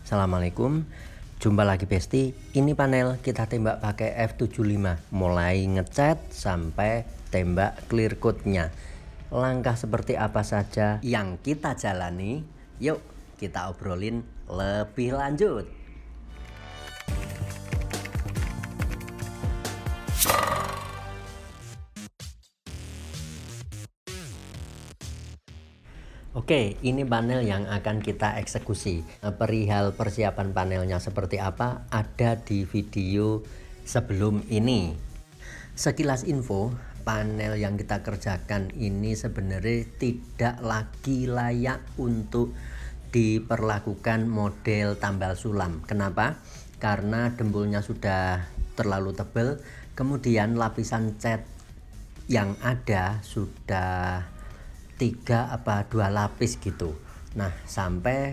Assalamualaikum, jumpa lagi Besti. Ini panel kita tembak pakai F75, mulai ngecat sampai tembak clear code-nya. Langkah seperti apa saja yang kita jalani, yuk kita obrolin lebih lanjut. Oke, ini panel yang akan kita eksekusi. Perihal persiapan panelnya seperti apa ada di video sebelum ini. Sekilas info, panel yang kita kerjakan ini sebenarnya tidak lagi layak untuk diperlakukan model tambal sulam. Kenapa? Karena dempulnya sudah terlalu tebal, kemudian lapisan cat yang ada sudah 3 apa 2 lapis gitu. Nah, sampai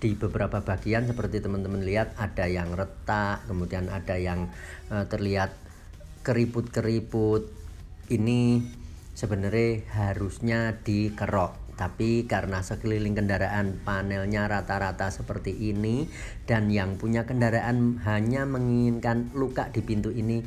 di beberapa bagian seperti teman-teman lihat ada yang retak, kemudian ada yang terlihat keriput-keriput. Ini sebenarnya harusnya dikerok, tapi karena sekeliling kendaraan panelnya rata-rata seperti ini dan yang punya kendaraan hanya menginginkan luka di pintu ini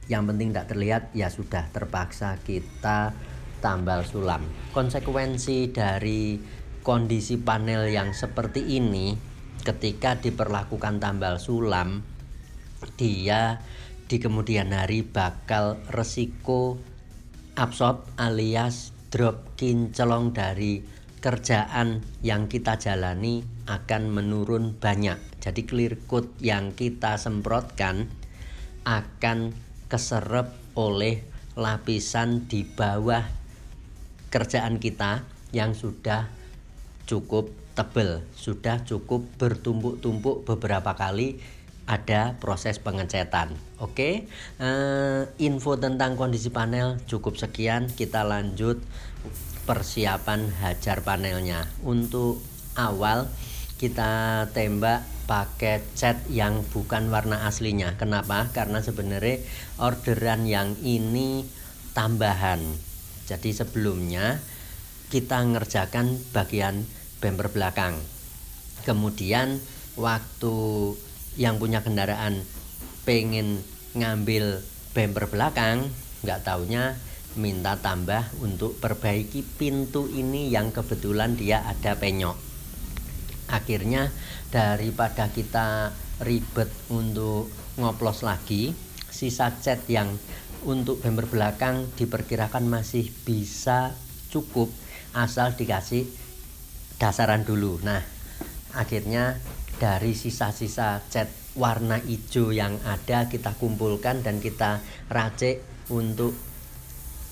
yang penting tidak terlihat, ya sudah terpaksa kita tambal sulam. Konsekuensi dari kondisi panel yang seperti ini, ketika diperlakukan tambal sulam, dia di kemudian hari bakal resiko absorb alias drop kinclong dari kerjaan yang kita jalani akan menurun banyak. Jadi clear coat yang kita semprotkan akan keserap oleh lapisan di bawah kerjaan kita yang sudah cukup tebal, sudah cukup bertumpuk-tumpuk beberapa kali ada proses pengecetan. Oke, info tentang kondisi panel cukup sekian. Kita lanjut persiapan hajar panelnya. Untuk awal kita tembak pakai cat yang bukan warna aslinya. Kenapa? Karena sebenarnya orderan yang ini tambahan. Jadi sebelumnya kita ngerjakan bagian bumper belakang. Kemudian waktu yang punya kendaraan pengen ngambil bumper belakang, nggak taunya minta tambah untuk perbaiki pintu ini yang kebetulan dia ada penyok. Akhirnya daripada kita ribet untuk ngoplos lagi, sisa cat yang untuk bumper belakang diperkirakan masih bisa cukup asal dikasih dasaran dulu. Nah, akhirnya dari sisa-sisa cat warna hijau yang ada kita kumpulkan dan kita racik untuk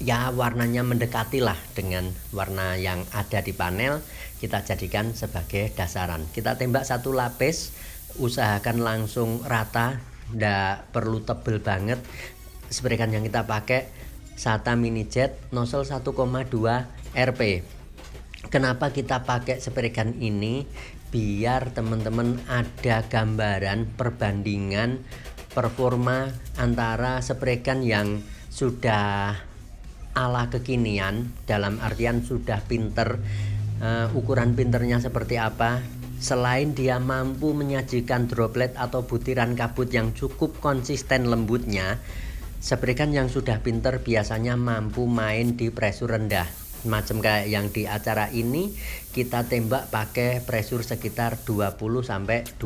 ya warnanya mendekati lah dengan warna yang ada di panel. Kita jadikan sebagai dasaran. Kita tembak satu lapis, usahakan langsung rata, ndak perlu tebel banget. Sprayan yang kita pakai SATA Mini Jet nozzle 1,2 Rp. Kenapa kita pakai sprayan ini? Biar teman-teman ada gambaran perbandingan performa antara sprayan yang sudah ala kekinian, dalam artian sudah pinter, ukuran pinternya seperti apa. Selain dia mampu menyajikan droplet atau butiran kabut yang cukup konsisten lembutnya, sprayan yang sudah pinter biasanya mampu main di pressure rendah. Macam kayak yang di acara ini kita tembak pakai pressure sekitar 20-23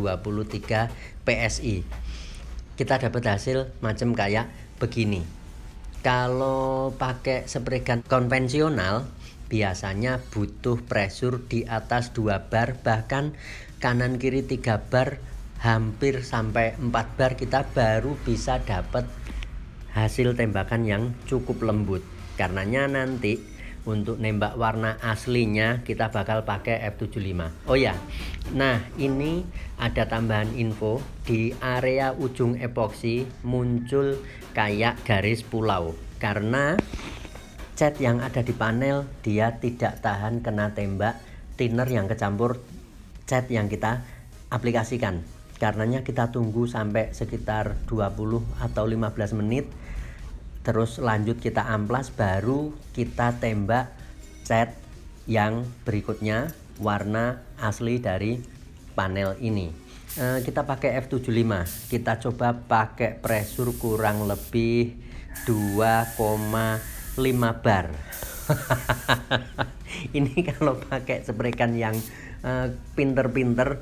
PSI. Kita dapat hasil macam kayak begini. Kalau pakai sprayan konvensional biasanya butuh pressure di atas 2 bar, bahkan kanan kiri 3 bar, hampir sampai 4 bar kita baru bisa dapat hasil tembakan yang cukup lembut. Karenanya nanti untuk nembak warna aslinya kita bakal pakai F75. Oh ya, nah ini ada tambahan info. Di area ujung epoksi muncul kayak garis pulau karena cat yang ada di panel dia tidak tahan kena tembak thinner yang kecampur cat yang kita aplikasikan. Karenanya kita tunggu sampai sekitar 20 atau 15 menit. Terus lanjut kita amplas, baru kita tembak cat yang berikutnya warna asli dari panel ini. kita pakai F75. Kita coba pakai pressure kurang lebih 2,5 bar. Ini kalau pakai sprekan yang pinter-pinter,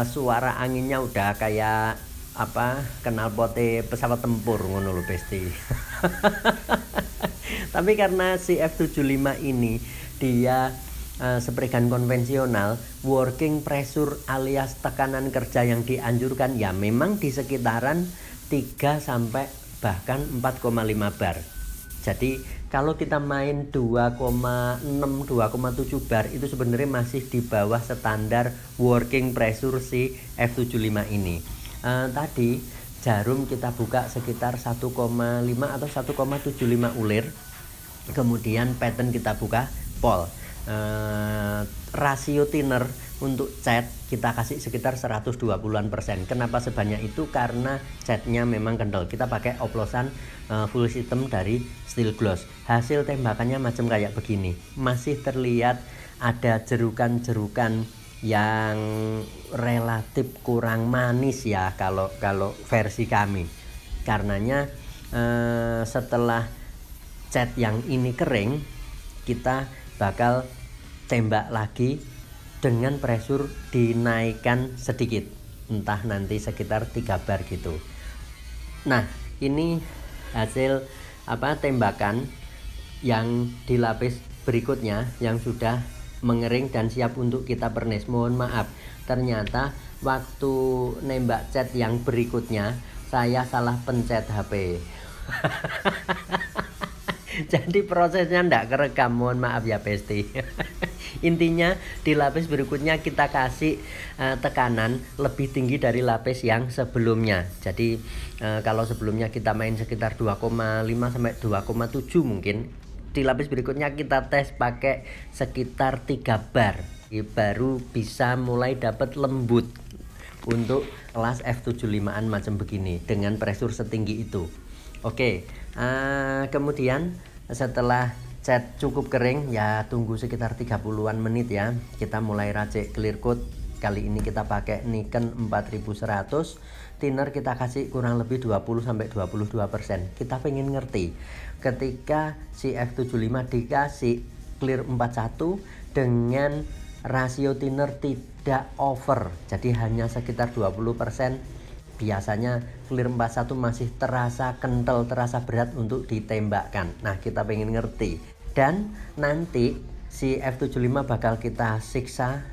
suara anginnya udah kayak apa, knalpote pesawat tempur ngono lho Besti. Tapi karena si F75 ini dia sprekan konvensional, working pressure alias tekanan kerja yang dianjurkan ya memang di sekitaran 3 sampai bahkan 4,5 bar. Jadi kalau kita main 2,6, 2,7 bar itu sebenarnya masih di bawah standar working pressure si F75 ini. Tadi jarum kita buka sekitar 1,5 atau 1,75 ulir. Kemudian pattern kita buka pol. Rasio thinner untuk cat kita kasih sekitar 120%. Kenapa sebanyak itu? Karena catnya memang kental. Kita pakai oplosan full system dari steel gloss. Hasil tembakannya macam kayak begini. Masih terlihat ada jerukan-jerukan yang relatif kurang manis ya kalau versi kami. Karenanya setelah cat yang ini kering, kita bakal tembak lagi dengan pressure dinaikkan sedikit, entah nanti sekitar 3 bar gitu. Nah, ini hasil tembakan yang di lapis berikutnya yang sudah mengering dan siap untuk kita pernis. Mohon maaf, ternyata waktu nembak cat yang berikutnya saya salah pencet HP. Jadi prosesnya ndak kerekam, mohon maaf ya Besti. Intinya di lapis berikutnya kita kasih tekanan lebih tinggi dari lapis yang sebelumnya. Jadi kalau sebelumnya kita main sekitar 2,5 sampai 2,7 mungkin, di lapis berikutnya kita tes pakai sekitar 3 bar. Baru bisa mulai dapat lembut untuk kelas F75an macam begini dengan pressure setinggi itu. Oke, kemudian setelah cat cukup kering ya tunggu sekitar 30-an menit ya. Kita mulai racik clear coat. Kali ini kita pakai Nikon 4100. Thinner kita kasih kurang lebih 20-22%. Kita pengen ngerti ketika si F75 dikasih clear 41 dengan rasio thinner tidak over, jadi hanya sekitar 20%. Biasanya clear 41 masih terasa kental, terasa berat untuk ditembakkan. Nah, kita pengen ngerti. Dan nanti si F75 bakal kita siksa.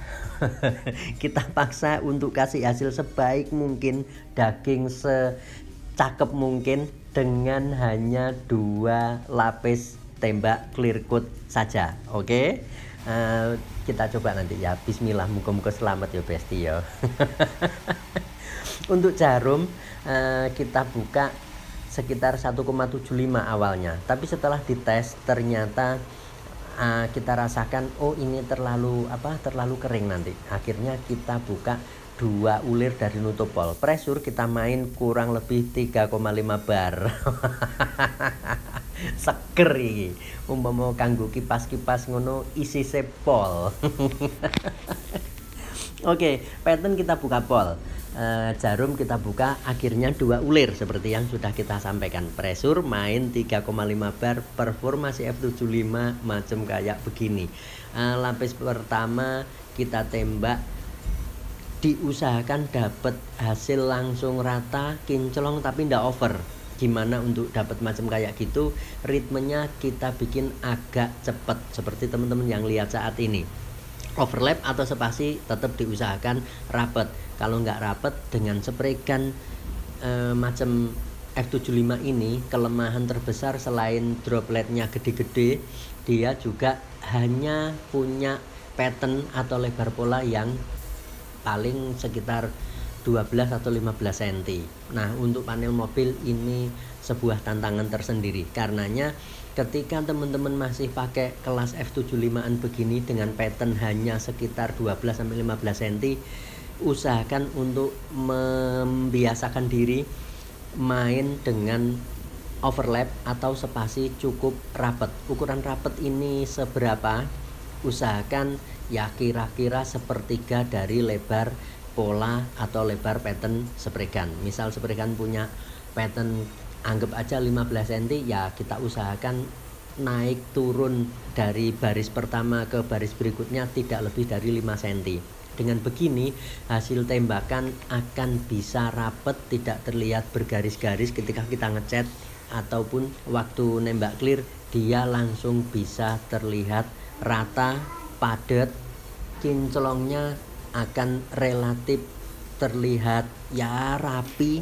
Kita paksa untuk kasih hasil sebaik mungkin, daging secakep mungkin dengan hanya 2 lapis tembak clear coat saja. Oke? Kita coba nanti ya. Bismillah, muka-muka selamat ya Besti ya. Untuk jarum kita buka sekitar 1,75 awalnya, tapi setelah dites ternyata kita rasakan oh ini terlalu kering nanti. Akhirnya kita buka 2 ulir dari nutopol. Pressure kita main kurang lebih 3,5 bar. Seger iki. Umpama kanggo kipas-kipas ngono isi sepol. Oke, pattern kita buka pol. Jarum kita buka akhirnya 2 ulir seperti yang sudah kita sampaikan. Pressure main 3,5 bar, performasi F75 macam kayak begini. Lapis pertama kita tembak, diusahakan dapat hasil langsung rata, kinclong tapi ndak over. Gimana untuk dapat macam kayak gitu? Ritmenya kita bikin agak cepat seperti teman-teman yang lihat saat ini. Overlap atau spasi tetap diusahakan rapet. Kalau nggak rapet dengan sprekan macam F75 ini, kelemahan terbesar selain dropletnya gede-gede, dia juga hanya punya pattern atau lebar pola yang paling sekitar 12 atau 15 cm. Nah, untuk panel mobil ini sebuah tantangan tersendiri. Karenanya ketika teman-teman masih pakai kelas F75an begini dengan pattern hanya sekitar 12 sampai 15 cm, usahakan untuk membiasakan diri main dengan overlap atau spasi cukup rapet. Ukuran rapet ini seberapa? Usahakan ya kira-kira sepertiga dari lebar pola atau lebar pattern spray gun. Misal spray gun punya pattern anggap aja 15 cm, ya kita usahakan naik turun dari baris pertama ke baris berikutnya tidak lebih dari 5 cm. Dengan begini hasil tembakan akan bisa rapet, tidak terlihat bergaris-garis ketika kita ngecat, ataupun waktu nembak clear dia langsung bisa terlihat rata, padat, kinclongnya akan relatif terlihat ya rapi,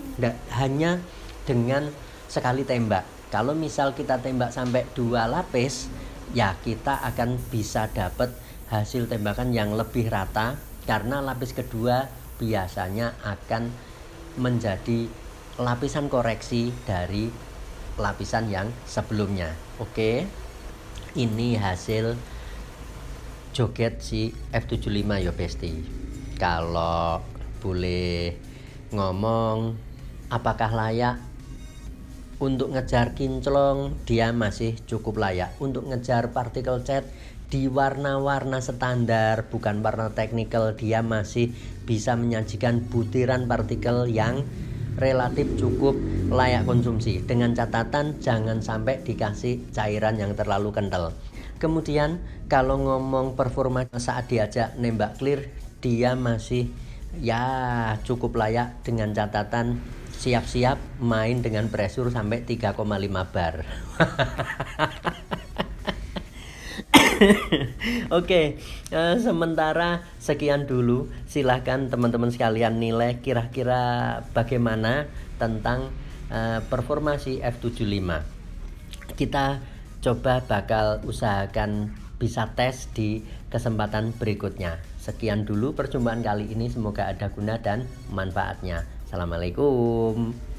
hanya dengan sekali tembak. Kalau misal kita tembak sampai 2 lapis, ya kita akan bisa dapat hasil tembakan yang lebih rata, karena lapis kedua biasanya akan menjadi lapisan koreksi dari lapisan yang sebelumnya. Oke, ini hasil joget si F75 ya Besti. Kalau boleh ngomong, apakah layak untuk ngejar kinclong? Dia masih cukup layak. Untuk ngejar particle cat di warna-warna standar, bukan warna technical, dia masih bisa menyajikan butiran partikel yang relatif cukup layak konsumsi, dengan catatan jangan sampai dikasih cairan yang terlalu kental. Kemudian kalau ngomong performa saat diajak nembak clear, dia masih ya cukup layak, dengan catatan siap-siap main dengan pressure sampai 3,5 bar. Oke, sementara sekian dulu. Silahkan teman-teman sekalian nilai kira-kira bagaimana tentang performa si F75. Kita coba bakal usahakan bisa tes di kesempatan berikutnya. Sekian dulu perjumpaan kali ini, semoga ada guna dan manfaatnya. Assalamualaikum.